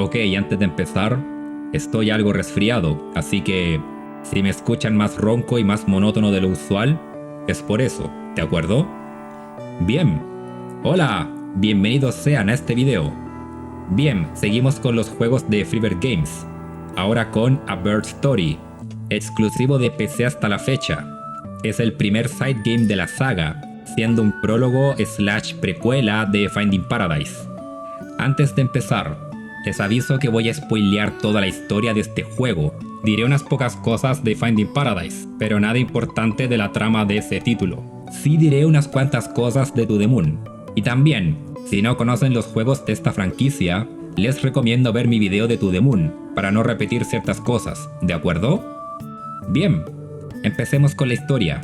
Ok, antes de empezar, estoy algo resfriado, así que si me escuchan más ronco y más monótono de lo usual, es por eso, ¿de acuerdo? Bien, hola, bienvenidos sean a este video. Bien, seguimos con los juegos de Freebird Games, ahora con A Bird Story, exclusivo de PC hasta la fecha. Es el primer side game de la saga, siendo un prólogo / precuela de Finding Paradise. Antes de empezar, les aviso que voy a spoilear toda la historia de este juego. Diré unas pocas cosas de Finding Paradise, pero nada importante de la trama de ese título. Sí diré unas cuantas cosas de To The Moon. Y también, si no conocen los juegos de esta franquicia, les recomiendo ver mi video de To The Moon, para no repetir ciertas cosas, ¿de acuerdo? Bien, empecemos con la historia.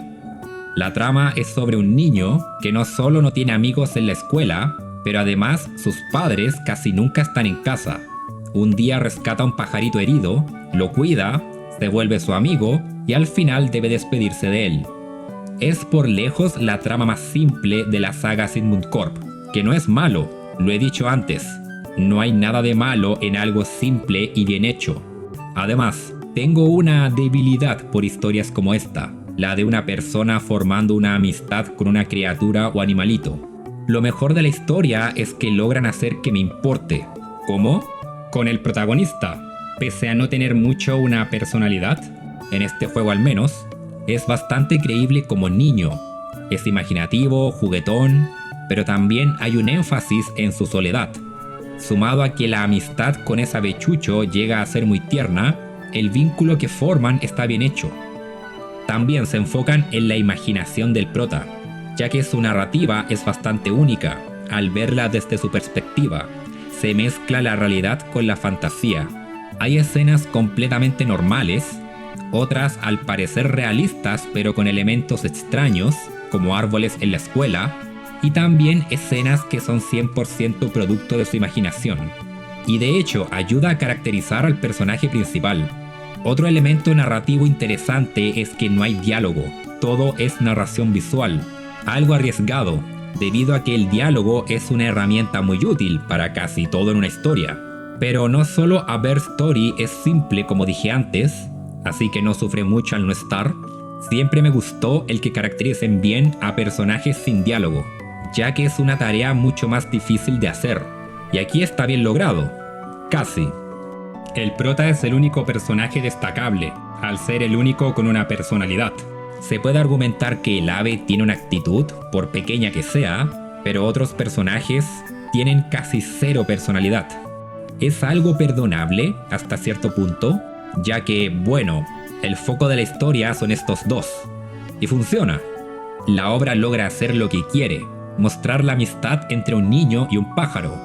La trama es sobre un niño que no solo no tiene amigos en la escuela, pero además sus padres casi nunca están en casa. Un día rescata a un pajarito herido, lo cuida, se vuelve su amigo y al final debe despedirse de él. Es por lejos la trama más simple de la saga Sigmund Corp, que no es malo, lo he dicho antes. No hay nada de malo en algo simple y bien hecho. Además, tengo una debilidad por historias como esta, la de una persona formando una amistad con una criatura o animalito. Lo mejor de la historia es que logran hacer que me importe. ¿Cómo? Con el protagonista. Pese a no tener mucho una personalidad, en este juego al menos, es bastante creíble como niño. Es imaginativo, juguetón, pero también hay un énfasis en su soledad. Sumado a que la amistad con esa bechucho llega a ser muy tierna, el vínculo que forman está bien hecho. También se enfocan en la imaginación del prota, ya que su narrativa es bastante única. Al verla desde su perspectiva, se mezcla la realidad con la fantasía. Hay escenas completamente normales, otras al parecer realistas pero con elementos extraños, como árboles en la escuela, y también escenas que son 100% producto de su imaginación. Y de hecho ayuda a caracterizar al personaje principal. Otro elemento narrativo interesante es que no hay diálogo, todo es narración visual. Algo arriesgado, debido a que el diálogo es una herramienta muy útil para casi todo en una historia. Pero no solo A Bird Story es simple como dije antes, así que no sufre mucho al no estar. Siempre me gustó el que caractericen bien a personajes sin diálogo, ya que es una tarea mucho más difícil de hacer. Y aquí está bien logrado. Casi. El prota es el único personaje destacable, al ser el único con una personalidad. Se puede argumentar que el ave tiene una actitud, por pequeña que sea, pero otros personajes tienen casi cero personalidad. Es algo perdonable hasta cierto punto, ya que, bueno, el foco de la historia son estos dos. Y funciona. La obra logra hacer lo que quiere, mostrar la amistad entre un niño y un pájaro,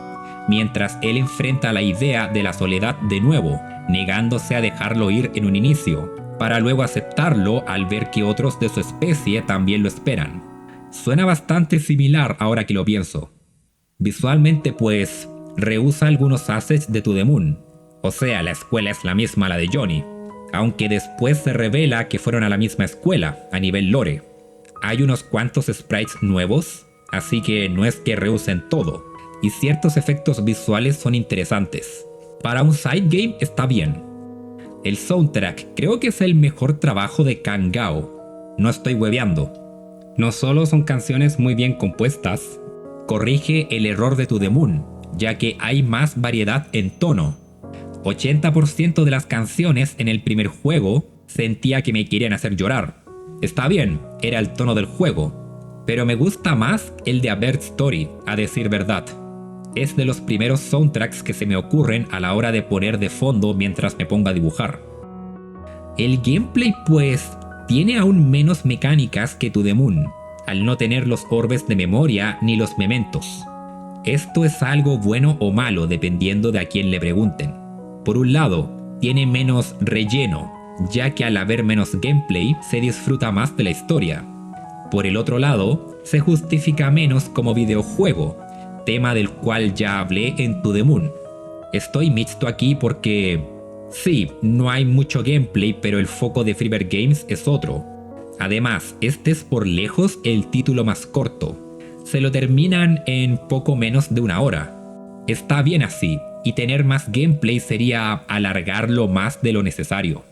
mientras él enfrenta la idea de la soledad de nuevo, negándose a dejarlo ir en un inicio, para luego aceptarlo al ver que otros de su especie también lo esperan. Suena bastante similar ahora que lo pienso. Visualmente pues, rehúsa algunos assets de To The Moon, o sea, la escuela es la misma a la de Johnny, aunque después se revela que fueron a la misma escuela, a nivel lore. Hay unos cuantos sprites nuevos, así que no es que rehúsen todo, y ciertos efectos visuales son interesantes. Para un side game está bien. El soundtrack creo que es el mejor trabajo de Kang Gao. No estoy hueveando. No solo son canciones muy bien compuestas, corrige el error de To The Moon, ya que hay más variedad en tono. 80% de las canciones en el primer juego sentía que me querían hacer llorar. Está bien, era el tono del juego, pero me gusta más el de A Bird Story, a decir verdad. Es de los primeros soundtracks que se me ocurren a la hora de poner de fondo mientras me pongo a dibujar. El gameplay pues tiene aún menos mecánicas que To The Moon, al no tener los orbes de memoria ni los mementos. Esto es algo bueno o malo dependiendo de a quién le pregunten. Por un lado, tiene menos relleno, ya que al haber menos gameplay se disfruta más de la historia. Por el otro lado, se justifica menos como videojuego, tema del cual ya hablé en To The Moon. Estoy mixto aquí porque sí, no hay mucho gameplay, pero el foco de Freebird Games es otro. Además, este es por lejos el título más corto. Se lo terminan en poco menos de una hora. Está bien así, y tener más gameplay sería alargarlo más de lo necesario.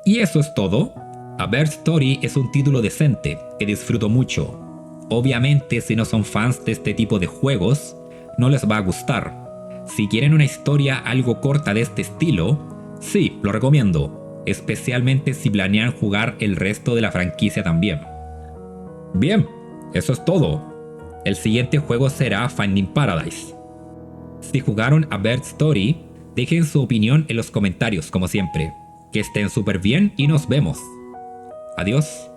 Y eso es todo. A Bird Story es un título decente que disfruto mucho. Obviamente, si no son fans de este tipo de juegos, no les va a gustar. Si quieren una historia algo corta de este estilo, sí, lo recomiendo, especialmente si planean jugar el resto de la franquicia también. Bien, eso es todo. El siguiente juego será Finding Paradise. Si jugaron a Bird Story, dejen su opinión en los comentarios como siempre. Que estén súper bien y nos vemos. Adiós.